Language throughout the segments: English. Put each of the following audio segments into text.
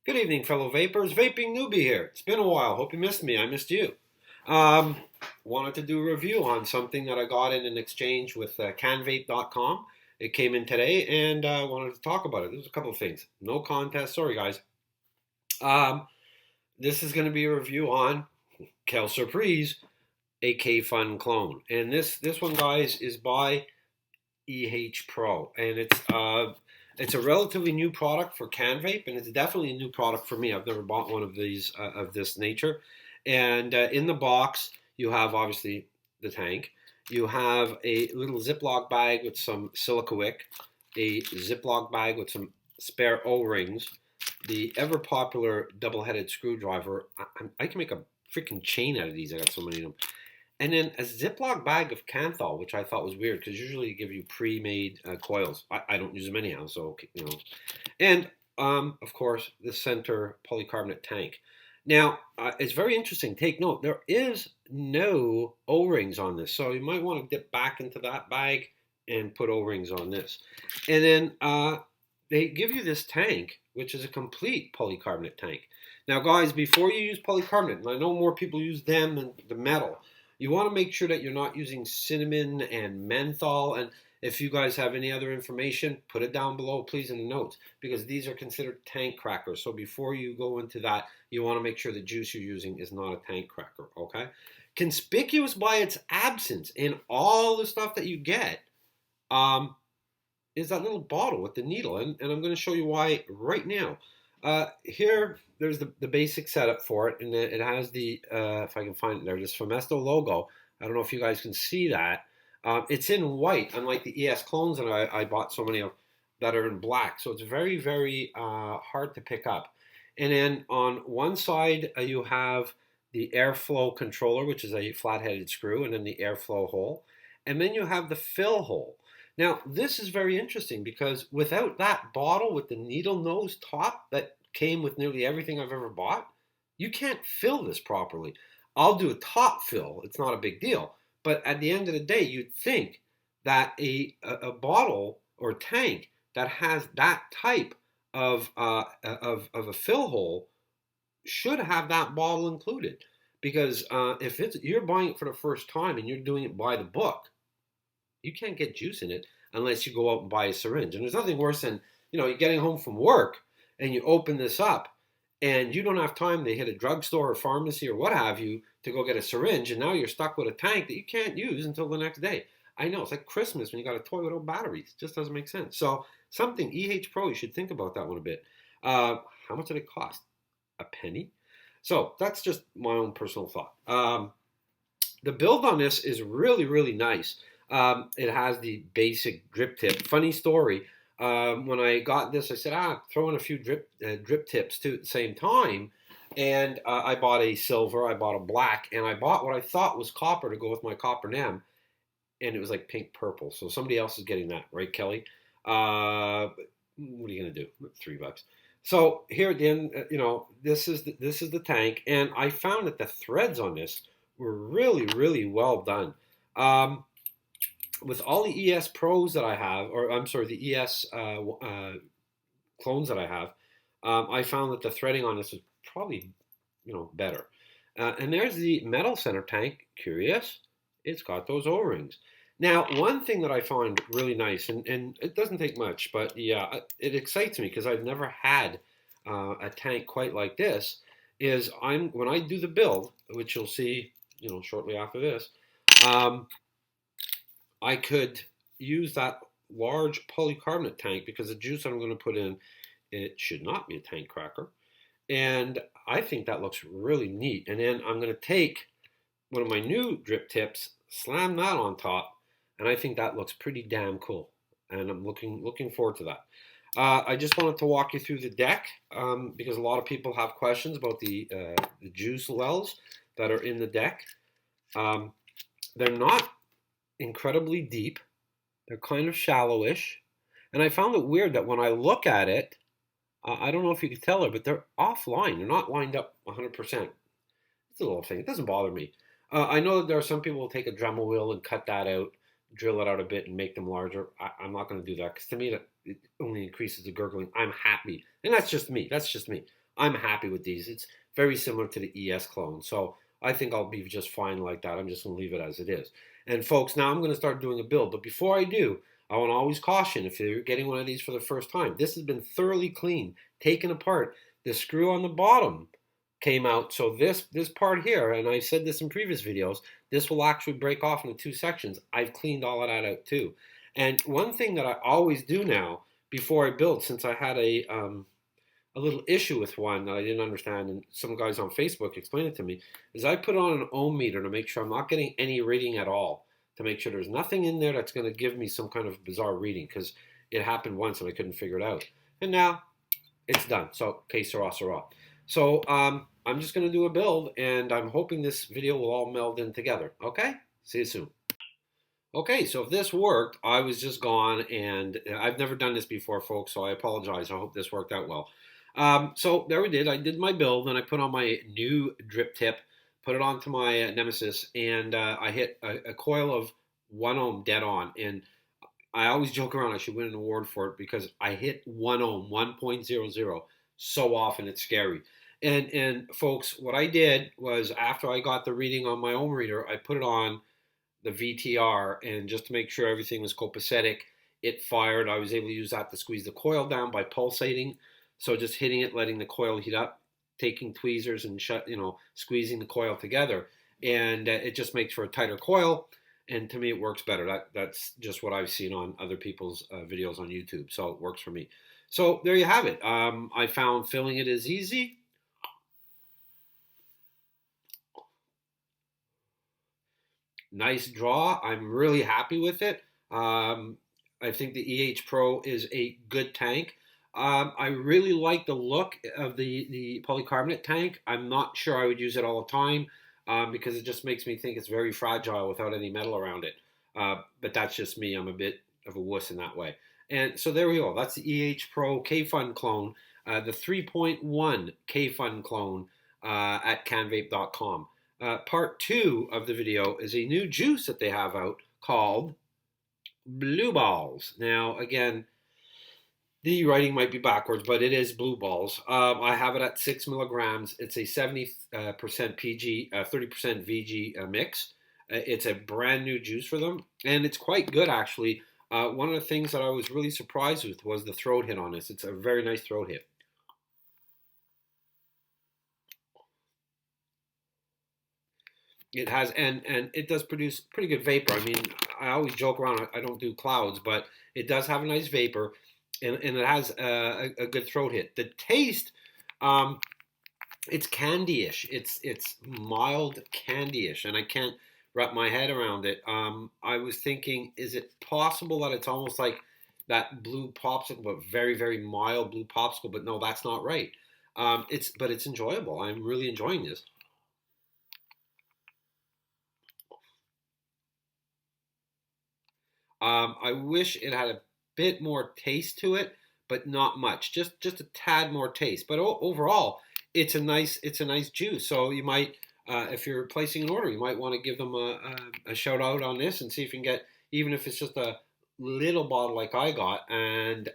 Good evening, fellow vapors. Vaping newbie here. It's been a while. Hope you missed me. I missed you. Um, Wanted to do a review on something that I got in an exchange with Canvape.com. It came in today, and I wanted to talk about it. There's a couple of things. No contest. Sorry, guys. Um, this is going to be a review on Kel Surprise, a Kayfun clone, and this one, guys, is by EHPro, and it's a relatively new product for Canvape, and it's definitely a new product for me. I've never bought one of these of this nature. And in the box, you have obviously the tank. You have a little Ziploc bag with some silica wick, a Ziploc bag with some spare O-rings, the ever popular double-headed screwdriver. I can make a freaking chain out of these. I got so many of them. And then a Ziploc bag of Canthol, which I thought was weird because usually they give you pre-made coils. I don't use them anyhow, so you know. And of course, the center polycarbonate tank. Now, it's very interesting. Take note, there is no O-rings on this, so you might want to dip back into that bag and put O-rings on this. And then they give you this tank, which is a complete polycarbonate tank. Now, guys, before you use polycarbonate, and I know more people use them than the metal, you want to make sure that you're not using cinnamon and menthol. And if you guys have any other information, put it down below, please, in the notes, because these are considered tank crackers. So before you go into that, you want to make sure the juice you're using is not a tank cracker, okay? Conspicuous by its absence in all the stuff that you get is that little bottle with the needle. And I'm going to show you why right now. Here, there's the basic setup for it, and it has the, if I can find it there, this Femesto logo. I don't know if you guys can see that. It's in white, unlike the ES clones that I bought so many of that are in black. So it's very, very hard to pick up. And then on one side, you have the airflow controller, which is a flat-headed screw, and then the airflow hole. And then you have the fill hole. Now, this is very interesting because without that bottle with the needle nose top that came with nearly everything I've ever bought, you can't fill this properly. I'll do a top fill. It's not a big deal. But at the end of the day, you'd think that a bottle or tank that has that type of a fill hole should have that bottle included. Because if you're buying it for the first time and you're doing it by the book, you can't get juice in it unless you go out and buy a syringe. And there's nothing worse than, you're getting home from work and you open this up and you don't have time to hit a drugstore or pharmacy or what have you to go get a syringe, and now you're stuck with a tank that you can't use until the next day. I know, it's like Christmas when you got a toy without batteries. It just doesn't make sense. So something, EHPro, you should think about that one a bit. How much did it cost? A penny? So that's just my own personal thought. The build on this is really, really nice. It has the basic drip tip. Funny story. When I got this, I said, throw in a few drip tips too at the same time. And I bought a silver, I bought a black, and I bought what I thought was copper to go with my copper NEM. And it was like pink purple. So somebody else is getting that, right, Kelly? What are you going to do? $3. So here at the end, this is the tank. And I found that the threads on this were really, really well done. With all the ES Pros that I have, or I'm sorry, the ES clones that I have, I found that the threading on this is probably, better. And there's the metal center tank. Curious, it's got those O-rings. Now, one thing that I find really nice, and it doesn't take much, but yeah, it excites me because I've never had a tank quite like this, is when I do the build, which you'll see, shortly after this, I could use that large polycarbonate tank because the juice I'm going to put in, it should not be a tank cracker. And I think that looks really neat. And then I'm going to take one of my new drip tips, slam that on top, and I think that looks pretty damn cool. And I'm looking forward to that. I just wanted to walk you through the deck because a lot of people have questions about the juice wells that are in the deck. They're not incredibly deep. They're kind of shallowish. And I found it weird that when I look at it, I don't know if you can tell her, but they're offline. They're not lined up 100%. It's a little thing. It doesn't bother me. I know that there are some people who will take a Dremel wheel and cut that out, drill it out a bit and make them larger. I'm not going to do that because to me, it only increases the gurgling. I'm happy. And that's just me. I'm happy with these. It's very similar to the ES clone. So I think I'll be just fine like that. I'm just going to leave it as it is. And folks, now I'm going to start doing a build. But before I do, I want to always caution if you're getting one of these for the first time, this has been thoroughly cleaned, taken apart. The screw on the bottom came out. So this part here, and I said this in previous videos, this will actually break off into two sections. I've cleaned all of that out too. And one thing that I always do now before I build, since I had a little issue with one that I didn't understand, and some guys on Facebook explained it to me, is I put on an ohm meter to make sure I'm not getting any reading at all, to make sure there's nothing in there that's going to give me some kind of bizarre reading, because it happened once and I couldn't figure it out. And now it's done. So, que sera, sera. So, I'm just going to do a build, and I'm hoping this video will all meld in together. Okay? See you soon. Okay, so if this worked, I was just gone, and I've never done this before, folks, so I apologize. I hope this worked out well. So there we did. I did my build, and I put on my new drip tip, put it onto my Nemesis, and I hit a coil of 1 ohm dead on. And I always joke around I should win an award for it because I hit 1 ohm, 1.00, so often it's scary. And folks, what I did was after I got the reading on my ohm reader, I put it on the VTR, and just to make sure everything was copacetic, it fired. I was able to use that to squeeze the coil down by pulsating. So just hitting it, letting the coil heat up, taking tweezers and squeezing the coil together, and it just makes for a tighter coil. And to me, it works better. That's just what I've seen on other people's videos on YouTube. So it works for me. So there you have it. I found filling it is easy. Nice draw. I'm really happy with it. I think the EHPro is a good tank. I really like the look of the polycarbonate tank. I'm not sure I would use it all the time because it just makes me think it's very fragile without any metal around it. But that's just me. I'm a bit of a wuss in that way. And so there we go. That's the EHPro Kayfun clone, the 3.1 Kayfun clone at Canvape.com. Part 2 of the video is a new juice that they have out called Blue Balls. Now, again, the writing might be backwards, but it is Blue Balls. I have it at 6 milligrams. It's a 70% PG, 30% VG mix. It's a brand new juice for them, and it's quite good, actually. One of the things that I was really surprised with was the throat hit on this. It's a very nice throat hit. It has, and it does produce pretty good vapor. I mean, I always joke around, I don't do clouds, but it does have a nice vapor, and it has a good throat hit. The taste, it's candy-ish. It's mild candy-ish, and I can't wrap my head around it. I was thinking, is it possible that it's almost like that blue popsicle, but very, very mild blue popsicle? But no, that's not right. But it's enjoyable. I'm really enjoying this. I wish it had a bit more taste to it, but not much. Just a tad more taste. But overall, it's a nice juice. So you might, if you're placing an order, you might want to give them a shout out on this and see if you can get, even if it's just a little bottle like I got. And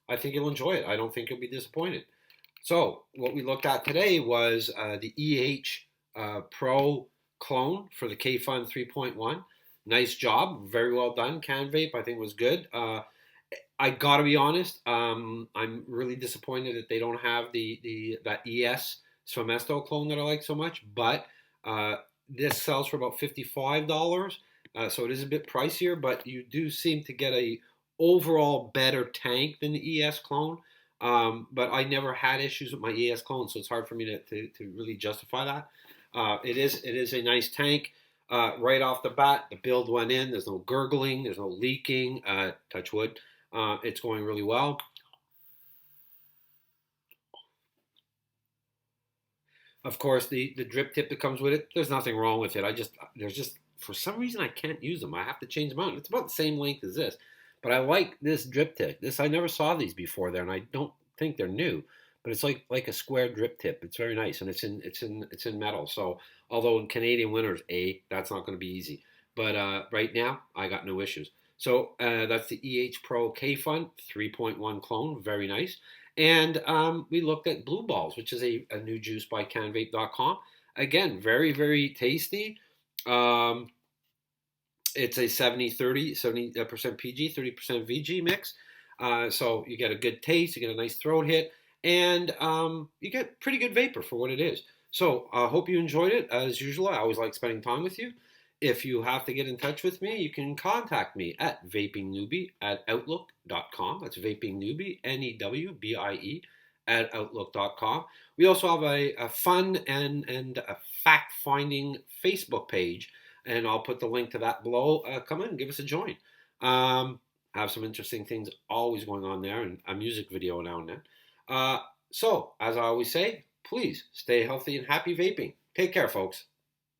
I think you'll enjoy it. I don't think you'll be disappointed. So what we looked at today was the EHPro clone for the Kayfun 3.1. Nice job, very well done. Canvape, I think, was good. I gotta be honest, I'm really disappointed that they don't have that ES Swamesto clone that I like so much. But this sells for about $55, so it is a bit pricier. But you do seem to get a overall better tank than the ES clone. But I never had issues with my ES clone, so it's hard for me to really justify that. It is a nice tank. Right off the bat, the build went in. There's no gurgling. There's no leaking. Touch wood. It's going really well. Of course, the drip tip that comes with it, there's nothing wrong with it. There's just, for some reason, I can't use them. I have to change them out. It's about the same length as this. But I like this drip tip. I never saw these before there, and I don't think they're new. But it's like a square drip tip. It's very nice, and it's in metal. So although in Canadian winters, that's not going to be easy. But right now, I got no issues. So that's the EHPro Kayfun 3.1 clone. Very nice. And we looked at Blue Balls, which is a new juice by Canvape.com. Again, very, very tasty. Um, it's a 70% PG, 30% VG mix. So you get a good taste, you get a nice throat hit, and you get pretty good vapor for what it is. So I hope you enjoyed it. As usual, I always like spending time with you. If you have to get in touch with me, you can contact me at vapingnewbie@outlook.com. That's vapingnewbie, Newbie, at outlook.com. We also have a fun and a fact finding Facebook page, and I'll put the link to that below. Come in, give us a join. Have some interesting things always going on there, and a music video now and then. So, as I always say, please stay healthy and happy vaping. Take care, folks.